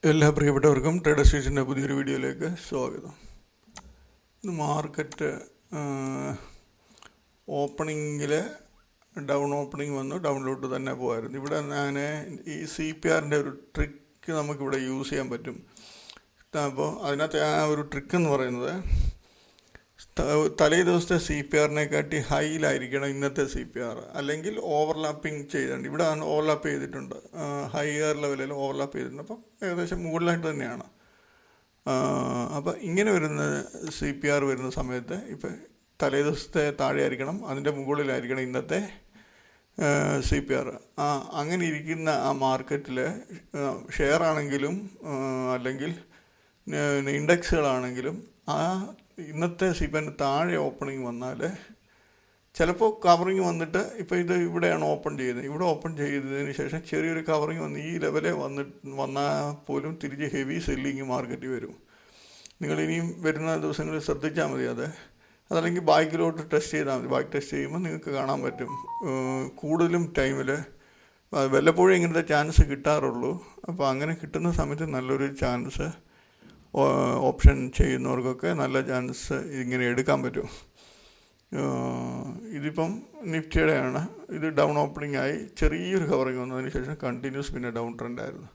എല്ലാ പ്രിയപ്പെട്ടവർക്കും ട്രേഡേഴ്സ് സ്റ്റേഷൻ്റെ പുതിയൊരു വീഡിയോയിലേക്ക് സ്വാഗതം. ഇന്ന് മാർക്കറ്റ് ഓപ്പണിങ്ങിൽ ഡൗൺ ഓപ്പണിംഗ് വന്നു, ഡൗണിലോട്ട് തന്നെ പോകായിരുന്നു. ഇവിടെ ഞാൻ ഈ CPRൻ്റെ ഒരു ട്രിക്ക് നമുക്കിവിടെ യൂസ് ചെയ്യാൻ പറ്റും. അപ്പോൾ അതിനകത്ത് ആ ഒരു ട്രിക്ക് എന്ന് പറയുന്നത്, തലേ ദിവസത്തെ CPRനെക്കാട്ടി ഹൈയിലായിരിക്കണം ഇന്നത്തെ CPR, അല്ലെങ്കിൽ ഓവർലാപ്പിംഗ് ചെയ്തിട്ടുണ്ട്. ഇവിടെ ഓവർലാപ്പ് ചെയ്തിട്ടുണ്ട്, ഹയർ ലെവലിൽ ഓവർലാപ്പ് ചെയ്തിട്ടുണ്ട്. അപ്പം ഏകദേശം മുകളിലായിട്ട് തന്നെയാണ്. അപ്പോൾ ഇങ്ങനെ വരുന്ന CPR വരുന്ന സമയത്ത് ഇപ്പം തലേ ദിവസത്തെ താഴെ ആയിരിക്കണം, അതിൻ്റെ മുകളിലായിരിക്കണം ഇന്നത്തെ CPR. അങ്ങനെ ഇരിക്കുന്ന ആ മാർക്കറ്റിൽ ഷെയർ ആണെങ്കിലും അല്ലെങ്കിൽ ഇൻഡെക്സുകളാണെങ്കിലും ആ ഇന്നത്തെ CPRന് താഴെ ഓപ്പണിംഗ് വന്നാൽ ചിലപ്പോൾ കവറിങ് വന്നിട്ട്, ഇപ്പോൾ ഇത് ഇവിടെയാണ് ഓപ്പൺ ചെയ്യുന്നത്, ഇവിടെ ഓപ്പൺ ചെയ്തതിന് ശേഷം ചെറിയൊരു കവറിങ് വന്ന് ഈ ലെവലിൽ വന്നാൽ പോലും തിരിച്ച് ഹെവി സെല്ലിങ് മാർക്കറ്റിൽ വരും. നിങ്ങളിനിയും വരുന്ന ദിവസങ്ങളിൽ ശ്രദ്ധിച്ചാൽ മതി. അതല്ലെങ്കിൽ ബാക്കിലോട്ട് ടെസ്റ്റ് ചെയ്താൽ മതി. ബാക്ക് ടെസ്റ്റ് ചെയ്യുമ്പോൾ നിങ്ങൾക്ക് കാണാൻ പറ്റും. കൂടുതലും ടൈമിൽ വല്ലപ്പോഴും ഇങ്ങനത്തെ ചാൻസ് കിട്ടാറുള്ളൂ. അപ്പോൾ അങ്ങനെ കിട്ടുന്ന സമയത്ത് നല്ലൊരു ചാൻസ് ഓപ്ഷൻ ചെയ്യുന്നവർക്കൊക്കെ നല്ല ചാൻസ് ഇങ്ങനെ എടുക്കാൻ പറ്റും. ഇതിപ്പം നിഫ്റ്റിയുടെയാണ്. ഇത് ഡൗൺ ഓപ്പണിംഗ് ആയി ചെറിയൊരു കവറിങ് വന്നതിന് ശേഷം കണ്ടിന്യൂസ് പിന്നെ ഡൗൺ ട്രെൻഡ് ആയിരുന്നു.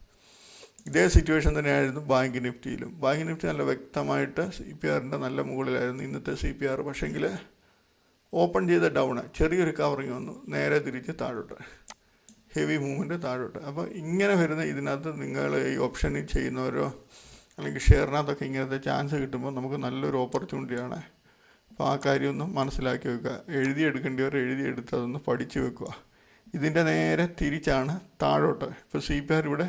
ഇതേ സിറ്റുവേഷൻ തന്നെയായിരുന്നു ബാങ്ക് നിഫ്റ്റിയിലും. ബാങ്ക് നിഫ്റ്റി നല്ല വ്യക്തമായിട്ട് CPRൻ്റെ നല്ല മുകളിലായിരുന്നു ഇന്നത്തെ CPR. പക്ഷേങ്കിൽ ഓപ്പൺ ചെയ്ത ഡൗണ് ചെറിയൊരു കവറിങ് വന്നു, നേരെ തിരിച്ച് താഴോട്ട്, ഹെവി മൂവ്മെൻറ്റ് താഴോട്ട്. അപ്പോൾ ഇങ്ങനെ വരുന്ന ഇതിനകത്ത് നിങ്ങൾ ഈ ഓപ്ഷനിൽ ചെയ്യുന്നവരോ അല്ലെങ്കിൽ ഷെയറിനകത്തൊക്കെ ഇങ്ങനത്തെ ചാൻസ് കിട്ടുമ്പോൾ നമുക്ക് നല്ലൊരു ഓപ്പർച്യൂണിറ്റിയാണ്. അപ്പോൾ ആ കാര്യമൊന്നും മനസ്സിലാക്കി വെക്കുക. എഴുതിയെടുക്കേണ്ടവർ എഴുതിയെടുത്ത് അതൊന്ന് പഠിച്ചു വെക്കുക. ഇതിൻ്റെ നേരെ തിരിച്ചാണ് താഴോട്ട്. ഇപ്പോൾ CPR ഇവിടെ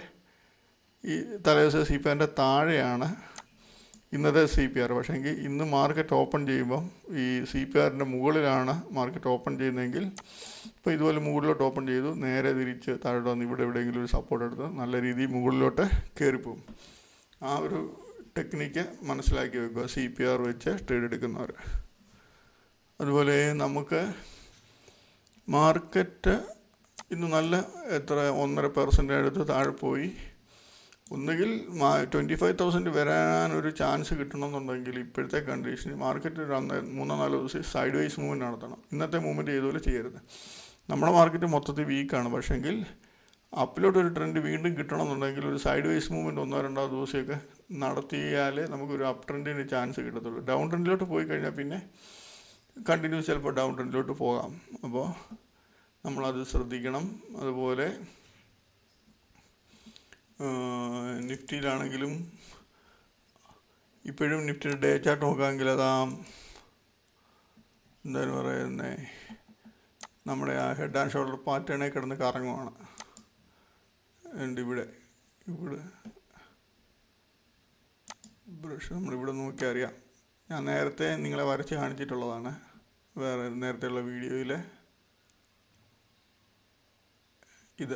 ഈ തലേദിവസ CPRൻ്റെ താഴെയാണ് ഇന്നത്തെ CPR. പക്ഷേങ്കിൽ ഇന്ന് മാർക്കറ്റ് ഓപ്പൺ ചെയ്യുമ്പം ഈ CPRൻ്റെ മുകളിലാണ് മാർക്കറ്റ് ഓപ്പൺ ചെയ്യുന്നതെങ്കിൽ, ഇപ്പോൾ ഇതുപോലെ മുകളിലോട്ട് ഓപ്പൺ ചെയ്തു, നേരെ തിരിച്ച് താഴോട്ട് വന്ന് ഇവിടെ എവിടെയെങ്കിലും ഒരു സപ്പോർട്ട് എടുത്ത് നല്ല രീതിയിൽ മുകളിലോട്ട് കയറിപ്പോവും. ആ ഒരു ടെക്നിക്ക് മനസ്സിലാക്കി വെക്കുക CPR വെച്ച് ട്രേഡ് എടുക്കുന്നവർ. അതുപോലെ നമുക്ക് മാർക്കറ്റ് ഇന്ന് നല്ല 1.5% അടുത്ത് താഴെ പോയി. ഒന്നുകിൽ 25,000 വരാനൊരു ചാൻസ് കിട്ടണമെന്നുണ്ടെങ്കിൽ ഇപ്പോഴത്തെ കണ്ടീഷനിൽ മാർക്കറ്റ് 3-4 ദിവസം സൈഡ് വൈസ് മൂവ്മെൻറ്റ് നടത്തണം. ഇന്നത്തെ മൂവ്മെൻറ്റ് ചെയ്തുപോലെ ചെയ്യരുത്. നമ്മുടെ മാർക്കറ്റ് മൊത്തത്തിൽ വീക്കാണ്. പക്ഷേങ്കിൽ അപ്പിലോട്ടൊരു ട്രെൻഡ് വീണ്ടും കിട്ടണമെന്നുണ്ടെങ്കിൽ ഒരു സൈഡ് വൈസ് മൂവ്മെൻറ്റ് 1-2 ദിവസമൊക്കെ നടത്തിയാലേ നമുക്കൊരു അപ്പ് ട്രെൻഡിന് ചാൻസ് കിട്ടത്തുള്ളൂ. ഡൗൺ ട്രെൻഡിലോട്ട് പോയി കഴിഞ്ഞാൽ പിന്നെ കണ്ടിന്യൂസ് ചിലപ്പോൾ ഡൗൺ ട്രെൻഡിലോട്ട് പോകാം. അപ്പോൾ നമ്മളത് ശ്രദ്ധിക്കണം. അതുപോലെ നിഫ്റ്റിയിലാണെങ്കിലും ഇപ്പോഴും നിഫ്റ്റിയുടെ ഡേ ചാർട്ട് നോക്കാമെങ്കിൽ എന്താണ് പറയുന്നത്, നമ്മുടെ ആ ഹെഡ് ആൻഡ് ഷോൾഡർ പാറ്റേണിൽ കിടന്ന് കറങ്ങുവാണ്. ഇവിടെ ബ്രഷ് നമ്മളിവിടെ നോക്കി അറിയാം. ഞാൻ നേരത്തെ നിങ്ങളെ വരച്ച് കാണിച്ചിട്ടുള്ളതാണ് വേറെ നേരത്തെയുള്ള വീഡിയോയിൽ. ഇത്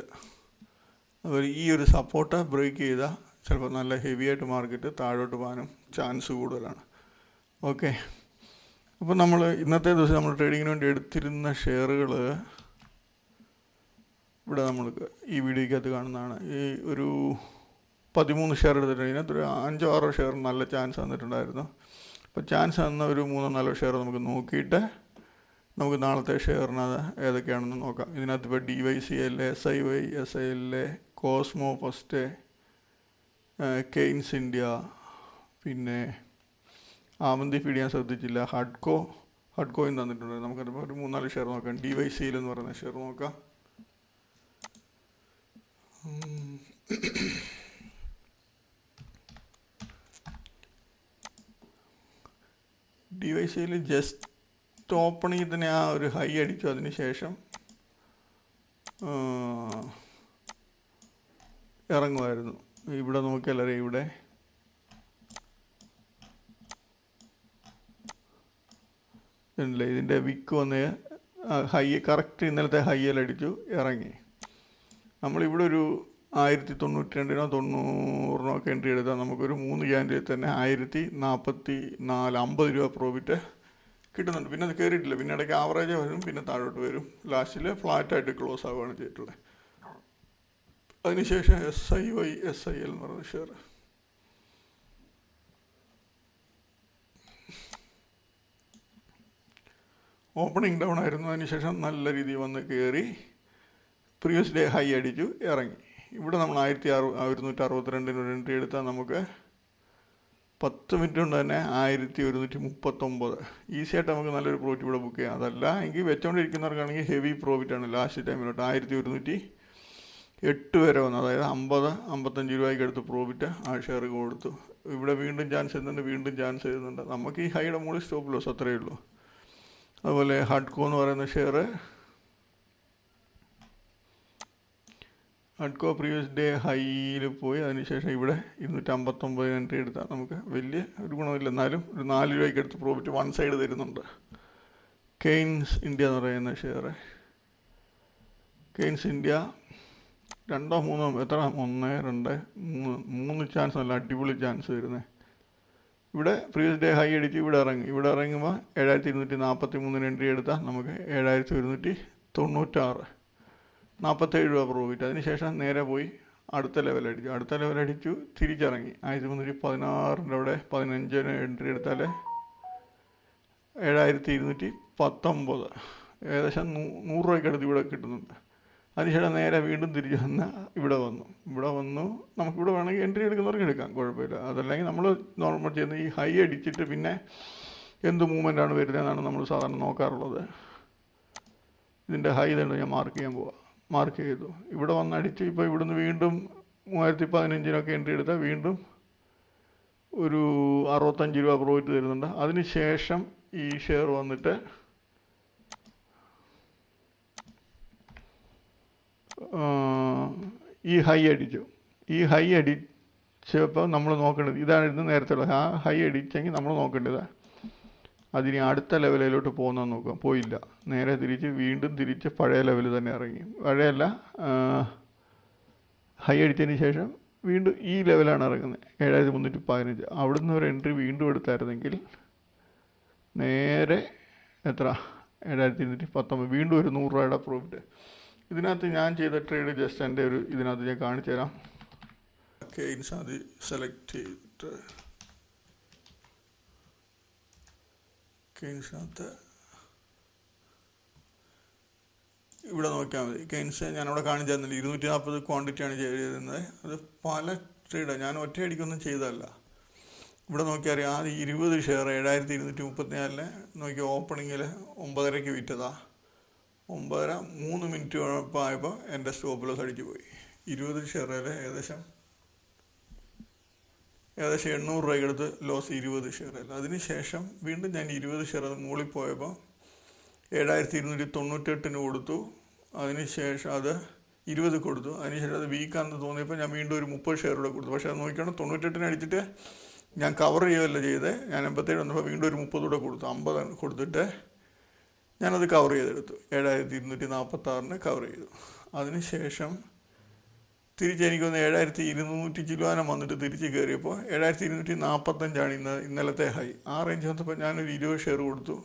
അതുപോലെ ഈ ഒരു സപ്പോർട്ട് ബ്രേക്ക് ചെയ്താൽ ചിലപ്പോൾ നല്ല ഹെവി ആയിട്ട് മാർക്കറ്റ് താഴോട്ട് പോകാനും ചാൻസ് കൂടുതലാണ്. ഓക്കെ, അപ്പോൾ നമ്മൾ ഇന്നത്തെ ദിവസം നമ്മൾ ട്രേഡിങ്ങിന് വേണ്ടി എടുത്തിരുന്ന ഷെയറുകൾ ഇവിടെ നമ്മൾക്ക് ഈ വീഡിയോയ്ക്കകത്ത് കാണുന്നതാണ്. ഈ ഒരു 13 ഷെയർ എടുത്തിട്ടുണ്ട്. ഇതിനകത്തൊരു 5-6 ഷെയർ നല്ല ചാൻസ് തന്നിട്ടുണ്ടായിരുന്നു. അപ്പോൾ ചാൻസ് തന്ന ഒരു 3-4 ഷെയർ നമുക്ക് നോക്കിയിട്ട് നമുക്ക് നാളത്തെ ഷെയറിന് ഏതൊക്കെയാണെന്ന് നോക്കാം. ഇതിനകത്ത് ഇപ്പോൾ DYCL, SIY, SIL, cosmo first, Kaynes India, പിന്നെ ആമന്തി ഫീഡ് ഞാൻ ശ്രദ്ധിച്ചില്ല, ഹഡ്കോയും തന്നിട്ടുണ്ട്. നമുക്കതിപ്പോൾ ഒരു 3-4 ഷെയർ നോക്കാം. DYCL എന്ന് പറയുന്ന ഷെയർ നോക്കാം. DYCL ജസ്റ്റ് ഓപ്പണിങ്ങിൽ തന്നെ ആ ഒരു ഹൈ അടിച്ചു. അതിന് ശേഷം ഇറങ്ങുമായിരുന്നു. ഇവിടെ നോക്കിയാലേ ഇവിടെ ഇതിൻ്റെ വിക്ക് വന്ന് ഹൈ കറക്റ്റ് ഇന്നലത്തെ ഹൈയിലടിച്ചു ഇറങ്ങി. നമ്മളിവിടെ ഒരു 1092 90 ഒക്കെ എൻട്രി എടുത്താൽ നമുക്കൊരു 3 ക്യാൻഡിൽ തന്നെ 1044-50 രൂപ പ്രോഫിറ്റ് കിട്ടുന്നുണ്ട്. പിന്നെ അത് കയറിയിട്ടില്ല. പിന്നെ ഇടയ്ക്ക് ആവറേജ് വരും, പിന്നെ താഴോട്ട് വരും. ലാസ്റ്റിൽ ഫ്ലാറ്റായിട്ട് ക്ലോസ് ആവുകയാണ് ചെയ്തിട്ടുള്ളത്. അതിനുശേഷം SIY, SIL എന്ന് പറയുന്ന ഷെയർ ഓപ്പണിംഗ് ഡൗൺ ആയിരുന്നു. അതിനുശേഷം നല്ല രീതിയിൽ വന്ന് കയറി പ്രീവിയസ് ഡേ ഹൈ അടിച്ചു ഇറങ്ങി. ഇവിടെ നമ്മൾ 1162 ഒരു എൻട്രി എടുത്താൽ നമുക്ക് 10 മിനിറ്റ് കൊണ്ട് തന്നെ 1139 ഈസിയായിട്ട് നമുക്ക് നല്ലൊരു പ്രോഫിറ്റ് ഇവിടെ ബുക്ക് ചെയ്യാം. അതല്ല എങ്കിൽ വെച്ചുകൊണ്ടിരിക്കുന്നവർക്കാണെങ്കിൽ ഹെവി പ്രോഫിറ്റാണ്. ലാസ്റ്റ് ടൈമിലോട്ട് 1108 വരെ വന്നു. അതായത് 50-55 രൂപയ്ക്ക് അടുത്ത് പ്രോഫിറ്റ് ആ ഷെയർ കൊടുത്തു. ഇവിടെ വീണ്ടും ചാൻസ് ചെയ്യുന്നുണ്ട്, വീണ്ടും ചാൻസ് ചെയ്യുന്നുണ്ട്. നമുക്ക് ഈ ഹൈയുടെ മുകളിൽ സ്റ്റോപ്പ് ലോസ് അത്രയേ ഉള്ളൂ. അതുപോലെ ഹഡ്കോ എന്ന് പറയുന്ന ഷെയർ, ഹഡ്കോ പ്രീവിയസ് ഡേ ഹൈയിൽ പോയി. അതിനുശേഷം ഇവിടെ 259 എൻട്രി എടുത്താൽ നമുക്ക് വലിയ ഒരു ഗുണമില്ല, എന്നാലും ഒരു 4 രൂപയ്ക്ക് അടുത്ത് പ്രോഫിറ്റ് വൺ സൈഡ് തരുന്നുണ്ട്. കെയ്ൻസ് ഇന്ത്യ എന്ന് പറയുന്ന ഷെയർ, കെയ്ൻസ് ഇന്ത്യ 2-3 എത്ര 1-2-3 ചാൻസ് നല്ല അടിപൊളി ചാൻസ് വരുന്നത്. ഇവിടെ പ്രീവിയസ് ഡേ ഹൈ അടിച്ച് ഇവിടെ ഇറങ്ങുമ്പോൾ 7243 എൻട്രി എടുത്താൽ നമുക്ക് 7196 47 രൂപ പ്രോഫിറ്റ്. അതിനുശേഷം നേരെ പോയി അടുത്ത ലെവലടിച്ചു തിരിച്ചിറങ്ങി 1316 അവിടെ 15 എൻട്രി എടുത്താൽ 7219 ഏകദേശം 100 രൂപയ്ക്ക് അടുത്ത് ഇവിടെ കിട്ടുന്നുണ്ട്. അതിനുശേഷം നേരെ വീണ്ടും തിരിച്ച് വന്ന് ഇവിടെ വന്നു നമുക്കിവിടെ വേണമെങ്കിൽ എൻട്രി എടുക്കുന്നവർക്ക് എടുക്കാം, കുഴപ്പമില്ല. അതല്ലെങ്കിൽ നമ്മൾ നോർമൽ ചെയ്യുന്ന ഈ ഹൈ അടിച്ചിട്ട് പിന്നെ എന്ത് മൂവ്മെൻറ്റാണ് വരുന്നതെന്നാണ് നമ്മൾ സാധാരണ നോക്കാറുള്ളത്. ഇതിൻ്റെ ഹൈ തന്നെ ഞാൻ മാർക്ക് ചെയ്തു. ഇവിടെ വന്ന് അടിച്ച് ഇപ്പോൾ ഇവിടുന്ന് വീണ്ടും 3015 എൻട്രി എടുത്താൽ വീണ്ടും ഒരു 65 രൂപ പ്രോഫിറ്റ് തരുന്നുണ്ട്. അതിന് ശേഷം ഈ ഷെയർ വന്നിട്ട് ഈ ഹൈ അടിച്ചപ്പോൾ നമ്മൾ നോക്കേണ്ടത് ഇതായിരുന്നു നേരത്തെ ആ ഹൈ അടിച്ചെങ്കിൽ നമ്മൾ നോക്കേണ്ടത് അതിന് അടുത്ത ലെവലിലോട്ട് പോകുന്നതെന്ന് നോക്കുക. പോയില്ല, നേരെ വീണ്ടും തിരിച്ച് പഴയ ലെവൽ തന്നെ ഇറങ്ങി. പഴയല്ല, ഹൈ അടിച്ചതിന് ശേഷം വീണ്ടും ഈ ലെവലാണ് ഇറങ്ങുന്നത് 7315. അവിടുന്ന് ഒരു എൻട്രി വീണ്ടും എടുത്തായിരുന്നെങ്കിൽ നേരെ എത്ര 7219 വീണ്ടും ഒരു 100 രൂപയുടെ പ്രോഫിറ്റ്. ഇതിനകത്ത് ഞാൻ ചെയ്ത ട്രേഡ് ജസ്റ്റ് എൻ്റെ ഇതിനകത്ത് ഞാൻ കാണിച്ചു തരാം. കെയ്ൻസ് അത് സെലക്ട് ചെയ്തിട്ട് കെയ്ൻസിനകത്ത് ഇവിടെ നോക്കിയാൽ മതി. കെയ്ൻസ് ഞാനവിടെ കാണിച്ചു തന്നില്ല. 240 ക്വാണ്ടിറ്റിയാണ് ചെയ്തിരുന്നത്. അത് പല ട്രേഡാണ്, ഞാൻ ഒറ്റയടിക്കൊന്നും ചെയ്തതല്ല. ഇവിടെ നോക്കിയാൽ അറിയാം, ആദ്യം 20 ഷെയർ 7234 നോക്കി ഓപ്പണിങ്ങിൽ 9:30 വിറ്റതാ. 9:30 3 മിനിറ്റ് ആയപ്പോൾ എൻ്റെ സ്റ്റോപ്പ് ലോസ് അടിച്ചു പോയി. 20 ഷെയറിൽ ഏകദേശം 800 രൂപയ്ക്ക് എടുത്ത് ലോസ് 20 ഷെയറിൽ. അതിന് ശേഷം വീണ്ടും ഞാൻ 20 ഷെയർ അത് മുകളിൽ പോയപ്പോൾ 7298 കൊടുത്തു. അതിന് ശേഷം അത് 20 കൊടുത്തു. അതിനുശേഷം അത് വീക്കാണെന്ന് തോന്നിയപ്പോൾ ഞാൻ വീണ്ടും ഒരു 30 ഷെയർ കൂടെ കൊടുത്തു. പക്ഷേ അത് നോക്കിയാണ് 98 അടിച്ചിട്ട് ഞാൻ കവർ ചെയ്യുകയല്ല ചെയ്തത്. ഞാൻ 87 വന്നപ്പോൾ വീണ്ടും ഒരു 30 കൂടെ കൊടുത്തു. 50 കൊടുത്തിട്ട് ഞാനത് കവർ ചെയ്തെടുത്തു. 7246 കവർ ചെയ്തു. അതിന് ശേഷം തിരിച്ച് എനിക്കൊന്ന് 7200 ചില്ലുവാനം വന്നിട്ട് തിരിച്ച് കയറിയപ്പോൾ 7245 ഇന്നലത്തെ ഹൈ. ആ റേഞ്ച് വന്നപ്പോൾ ഞാനൊരു 20 ഷെയർ കൊടുത്തു.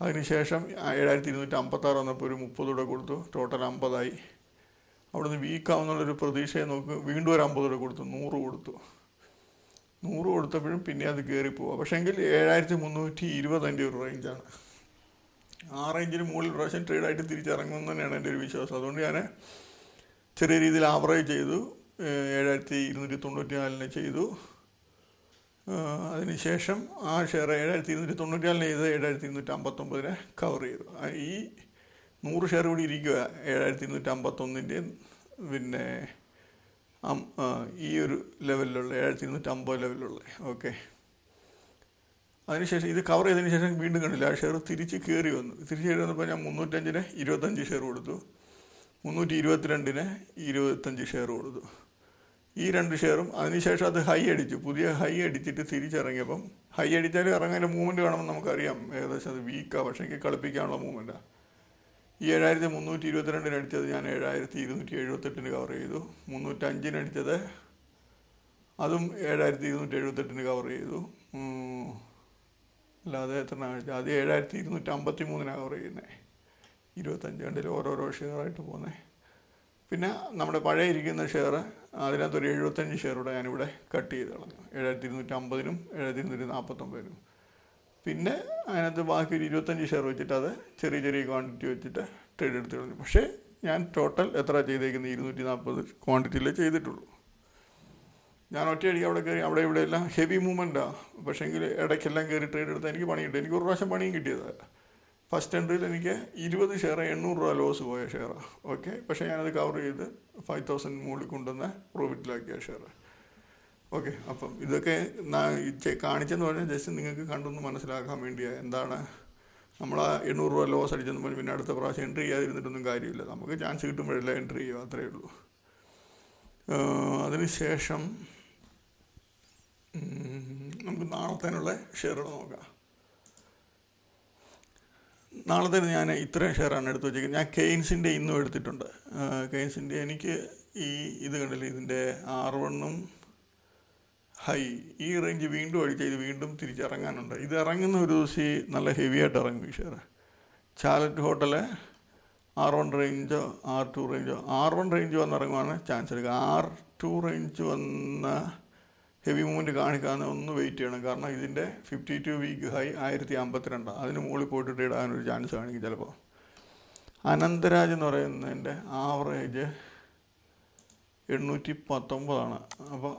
അതിനുശേഷം 7256 വന്നപ്പോൾ ഒരു 30 കൂടെ കൊടുത്തു. ടോട്ടൽ 50 അവിടുന്ന് വീക്കാവുന്നുള്ളൊരു പ്രതീക്ഷയെ നോക്കി വീണ്ടും ഒരു 50 കൂടെ കൊടുത്തു. 100 കൊടുത്തു. 100 കൊടുത്തപ്പോഴും പിന്നെ അത് കയറി പോവുക. പക്ഷേ എങ്കിൽ 7320 എൻ്റെ ഒരു റേഞ്ചാണ്. ആ റേഞ്ചിന് മുകളിൽ പ്രാവശ്യം ട്രേഡായിട്ട് തിരിച്ചിറങ്ങുമെന്ന് തന്നെയാണ് എൻ്റെ ഒരു വിശ്വാസം. അതുകൊണ്ട് ഞാൻ ചെറിയ രീതിയിൽ ആവറേജ് ചെയ്തു. 7294 ചെയ്തു. അതിനുശേഷം ആ ഷെയർ 7294 ചെയ്ത് 7259 കവർ ചെയ്തു. ഈ 100 ഷെയർ കൂടി ഇരിക്കുക 7251 പിന്നെ ഈ ഒരു ലെവലിലുള്ള 7250 ലെവലിലുള്ള. ഓക്കെ, അതിനുശേഷം ഇത് കവർ ചെയ്തതിന് ശേഷം വീണ്ടും കണ്ടില്ല, ആ ഷെയർ തിരിച്ച് കയറി വന്നപ്പോൾ ഞാൻ 305 25 ഷെയർ കൊടുത്തു. 322 25 ഷെയർ കൊടുത്തു. ഈ 2 ഷെയറും. അതിനുശേഷം അത് ഹൈ അടിച്ചു. പുതിയ ഹൈ അടിച്ചിട്ട് തിരിച്ചിറങ്ങിയപ്പം ഹൈ അടിച്ചാലും ഇറങ്ങാൻ മൂവ്മെൻറ്റ് വേണമെന്ന് നമുക്കറിയാം. ഏകദേശം അത് വീക്കാണ്, പക്ഷേ എനിക്ക് കളിപ്പിക്കാനുള്ള മൂവ്മെൻറ്റാണ്. ഈ 7322 അടിച്ചത് ഞാൻ 7278 കവർ ചെയ്തു. 305 അടിച്ചത് അതും 7278 കവർ ചെയ്തു. അല്ലാതെ എത്ര അടിച്ചത് അത് 7253 കവർ ചെയ്യുന്നത്. 25 കണ്ടിൽ ഓരോരോ ഷെയറായിട്ട് പോകുന്നത്. പിന്നെ നമ്മുടെ പഴയ ഇരിക്കുന്ന ഷെയർ അതിനകത്തൊരു 75 ഷെയറൂടെ ഞാനിവിടെ കട്ട് ചെയ്ത് കളഞ്ഞു. 7250 7249 പിന്നെ അതിനകത്ത് ബാക്കി ഒരു 25 ഷെയർ വെച്ചിട്ട് അത് ചെറിയ ചെറിയ ക്വാണ്ടിറ്റി വെച്ചിട്ട് ട്രേഡ് എടുത്ത് കളഞ്ഞു. പക്ഷേ ഞാൻ ടോട്ടൽ എത്ര ചെയ്തേക്കുന്നത് 240 ക്വാണ്ടിറ്റിയിലേ ചെയ്തിട്ടുള്ളൂ. ഞാൻ ഒറ്റയടിക്ക് അവിടെ കയറി അവിടെ ഇവിടെ എല്ലാം ഹെവി മൂവ്മെൻറ്റാണ്. പക്ഷേ എങ്കിൽ ഇടയ്ക്കെല്ലാം കയറി ട്രേഡ് എടുത്താൽ എനിക്ക് പണി കിട്ടും. എനിക്ക് ഒരു പ്രാവശ്യം പണിയും കിട്ടിയതാണ്. ഫസ്റ്റ് എൻട്രിയിൽ എനിക്ക് 20 ഷെയർ 800 രൂപ ലോസ് പോയ ഷെയറാണ്. ഓക്കെ, പക്ഷേ ഞാനത് കവർ ചെയ്ത് 5000 മുകളിൽ കൊണ്ടുവന്ന് പ്രോഫിറ്റിലാക്കിയ ഷെയർ. ഓക്കെ, അപ്പം ഇതൊക്കെ കാണിച്ചെന്ന് പറഞ്ഞാൽ ജസ്റ്റ് നിങ്ങൾക്ക് കണ്ടൊന്ന് മനസ്സിലാക്കാൻ വേണ്ടിയാണ്. എന്താണ് നമ്മൾ ആ 800 രൂപ ലോസ് അടിച്ചെന്ന് പറഞ്ഞ് പിന്നെ അടുത്ത പ്രാവശ്യം എൻട്രി ചെയ്യാതിരുന്നിട്ടൊന്നും കാര്യമില്ല. നമുക്ക് ചാൻസ് കിട്ടുമ്പോഴെല്ലാം എൻട്രി ചെയ്യുക, അത്രയേ ഉള്ളൂ. അതിനുശേഷം നമുക്ക് നാളത്തേനുള്ള ഷെയറുകൾ നോക്കാം. നാളത്തേന് ഞാൻ ഇത്രയും ഷെയറാണ് എടുത്ത് വെച്ചിരിക്കുന്നത്. ഞാൻ കെയ്ൻസിൻ്റെ ഇന്നും എടുത്തിട്ടുണ്ട്. കെയ്ൻസിൻ്റെ എനിക്ക് ഇത് കണ്ടില്ല, ഇതിൻ്റെ R1 ഹൈ ഈ റേഞ്ച് വീണ്ടും അടിച്ച് ഇത് വീണ്ടും തിരിച്ചിറങ്ങാനുണ്ട്. ഇത് ഇറങ്ങുന്ന ഒരു ദിവസം നല്ല ഹെവി ആയിട്ട് ഇറങ്ങും ഈ ഷെയർ. ചാലറ്റ് ഹോട്ടല് R1 റേഞ്ചോ R2 റേഞ്ചോ R1 റേഞ്ച് വന്നിറങ്ങുവാണ് ചാൻസ് എടുക്കുക. R2 റേഞ്ച് വന്ന ഹെവി മൂവ്മെൻറ്റ് കാണിക്കാതെ ഒന്ന് വെയിറ്റ് ചെയ്യണം. കാരണം ഇതിൻ്റെ 52 വീക്ക് ഹൈ 1052. അതിന് മുകളിൽ പോയിട്ട് ട്രേഡ് ആകാനൊരു ചാൻസ് കാണിക്കും ചിലപ്പോൾ. അനന്തരാജ് എന്ന് പറയുന്നതിൻ്റെ ആവറേജ് 819. അപ്പോൾ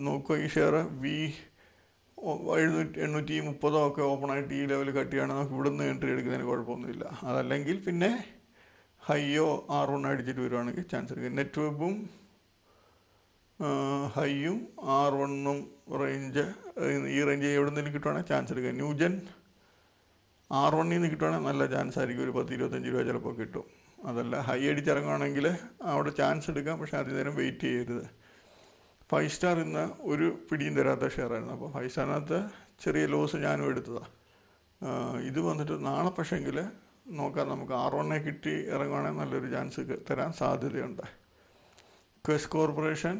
നോക്കുക, ഈ ഷെയർ 830 ഒക്കെ ഓപ്പണായിട്ട് ഈ ലെവൽ കട്ടിയാണ്. നമുക്ക് ഇവിടുന്ന് എൻട്രി എടുക്കുന്നതിന് കുഴപ്പമൊന്നുമില്ല. അതല്ലെങ്കിൽ പിന്നെ ഹൈയോ R1 അടിച്ചിട്ട് വരുവാണെങ്കിൽ ചാൻസ് എടുക്കുക. നെറ്റ് വെബും ഹൈയും R1 റേഞ്ച് ഈ റേഞ്ച് എവിടെ നിന്ന് കിട്ടുവാണെങ്കിൽ ചാൻസ് എടുക്കുക. ന്യൂജൻ R1 നിന്ന് കിട്ടുവാണെങ്കിൽ നല്ല ചാൻസ് ആയിരിക്കും, ഒരു 10-25 രൂപ ചിലപ്പോൾ കിട്ടും. അതല്ല ഹൈ അടിച്ചിറങ്ങുകയാണെങ്കിൽ അവിടെ ചാൻസ് എടുക്കാം, പക്ഷേ അധികം നേരം വെയിറ്റ് ചെയ്യരുത്. 5 സ്റ്റാർ ഇന്ന് ഒരു പിടിയും തരാത്ത ഷെയറായിരുന്നു. അപ്പോൾ 5 സ്റ്റാറിനകത്ത് ചെറിയ ലോസ് ഞാനും എടുത്തതാണ്. ഇത് വന്നിട്ട് നാളെ പക്ഷേങ്കിൽ നോക്കാം, നമുക്ക് R1 കിട്ടി ഇറങ്ങുവാണെങ്കിൽ നല്ലൊരു ചാൻസ് തരാൻ സാധ്യതയുണ്ട്. ക്വസ്റ്റ് കോർപ്പറേഷൻ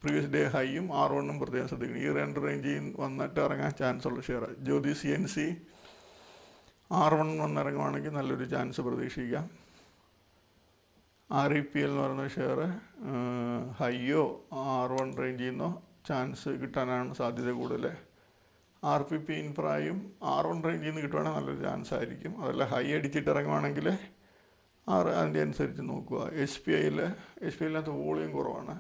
പ്രീവിയസ് ഡേ ഹൈയും R1 പ്രത്യേകം ശ്രദ്ധിക്കണം. ഈ 2 റേഞ്ചിൽ വന്നിട്ട് ഇറങ്ങാൻ ചാൻസ് ഉള്ള ഷെയർ. ജ്യോതി CNC R1 വന്നിറങ്ങുവാണെങ്കിൽ നല്ലൊരു ചാൻസ് പ്രതീക്ഷിക്കാം. REPL എന്ന് പറയുന്ന ഷെയർ ഹൈയോ R1 റേഞ്ചിൽ നിന്നോ ചാൻസ് കിട്ടാനാണ് സാധ്യത കൂടുതൽ. RPP ഇൻഫ്രായും R1 റേഞ്ചിൽ നിന്ന് കിട്ടുവാണെങ്കിൽ നല്ലൊരു ചാൻസ് ആയിരിക്കും. അതല്ല ഹൈ അടിച്ചിട്ട് ഇറങ്ങുവാണെങ്കിൽ അതിൻ്റെ അനുസരിച്ച് നോക്കുക. SPIയിലകത്ത് വോളിയം കുറവാണ്.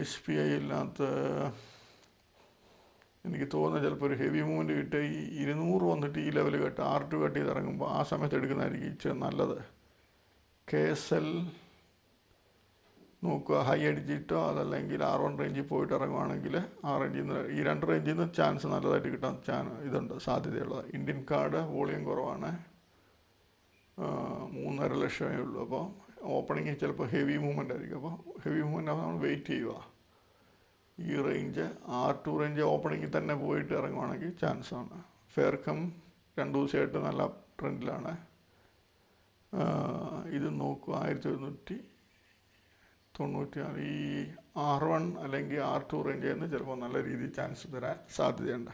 SPIയിലകത്ത് എനിക്ക് തോന്നുന്നത് ചിലപ്പോൾ ഒരു ഹെവി മൂവ്മെൻറ്റ് കിട്ടുക ഈ 200 വന്നിട്ട് ഈ ലെവൽ കട്ട് R2 കട്ട് ചെയ്ത് ഇറങ്ങുമ്പോൾ ആ സമയത്ത് എടുക്കുന്നതായിരിക്കും ഇച്ചിരി നല്ലത്. KSL നോക്കുക, ഹൈ അടിച്ചിട്ടോ അതല്ലെങ്കിൽ R1 റേഞ്ചിൽ പോയിട്ട് ഇറങ്ങുവാണെങ്കിൽ ആ റേഞ്ചിൽ നിന്ന് ഈ 2 റേഞ്ചിൽ നിന്ന് ചാൻസ് നല്ലതായിട്ട് കിട്ടാൻ ഇതുണ്ട്, സാധ്യതയുള്ളത്. ഇന്ത്യൻ കാർഡ് വോളിയം കുറവാണ്, 3.5 ലക്ഷമേ ഉള്ളൂ. അപ്പോൾ ഓപ്പണിങ്ങിൽ ചിലപ്പോൾ ഹെവി മൂവ്മെൻ്റ് ആയിരിക്കും. അപ്പോൾ ഹെവി മൂവ്മെൻ്റ് ആകുമ്പോൾ നമ്മൾ വെയിറ്റ് ചെയ്യുക. ഈ റേഞ്ച് R2 റേഞ്ച് ഓപ്പണിങ്ങിൽ തന്നെ പോയിട്ട് ഇറങ്ങുവാണെങ്കിൽ ചാൻസാണ്. ഫെയർകം 2 ദിവസമായിട്ട് നല്ല ട്രെൻഡിലാണ്. ഇത് നോക്കുക, 1794. ഈ R1 അല്ലെങ്കിൽ R2 റേഞ്ചിൽ നിന്ന് ചിലപ്പോൾ നല്ല രീതിയിൽ ചാൻസ് തരാൻ സാധ്യതയുണ്ട്.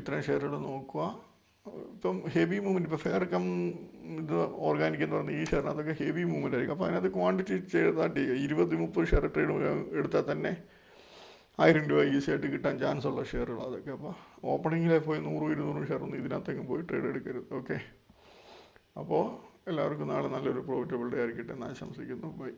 ഇത്രയും ഷെയറുകൾ നോക്കുക. ഇപ്പം ഹെവി മൂവ്മെൻറ്റ്, ഇപ്പോൾ ഫെയർകം ഇത് ഓർഗാനിക് എന്ന് പറഞ്ഞാൽ ഈ ഷെയറിനകത്തൊക്കെ ഹെവി മൂവ്മെൻ്റ് ആയിരിക്കും. അപ്പോൾ അതിനകത്ത് ക്വാണ്ടിറ്റി ചെയ്തായിട്ട് 20-30 ഷെയർ ട്രേഡ് എടുത്താൽ തന്നെ 1000 രൂപ ഈസി ആയിട്ട് കിട്ടാൻ ചാൻസ് ഉള്ള ഷെയറുകൾ അതൊക്കെ. അപ്പോൾ ഓപ്പണിങ്ങിലെ പോയി 100-200 ഷെയറൊന്നും ഇതിനകത്തേക്കും പോയി ട്രേഡ് എടുക്കരുത്. ഓക്കെ, അപ്പോൾ എല്ലാവർക്കും നാളെ നല്ലൊരു പ്രോഫിറ്റബിൾ ഡേ ആയിരിക്കട്ടെ എന്ന് ആശംസിക്കുന്നു. ബൈ.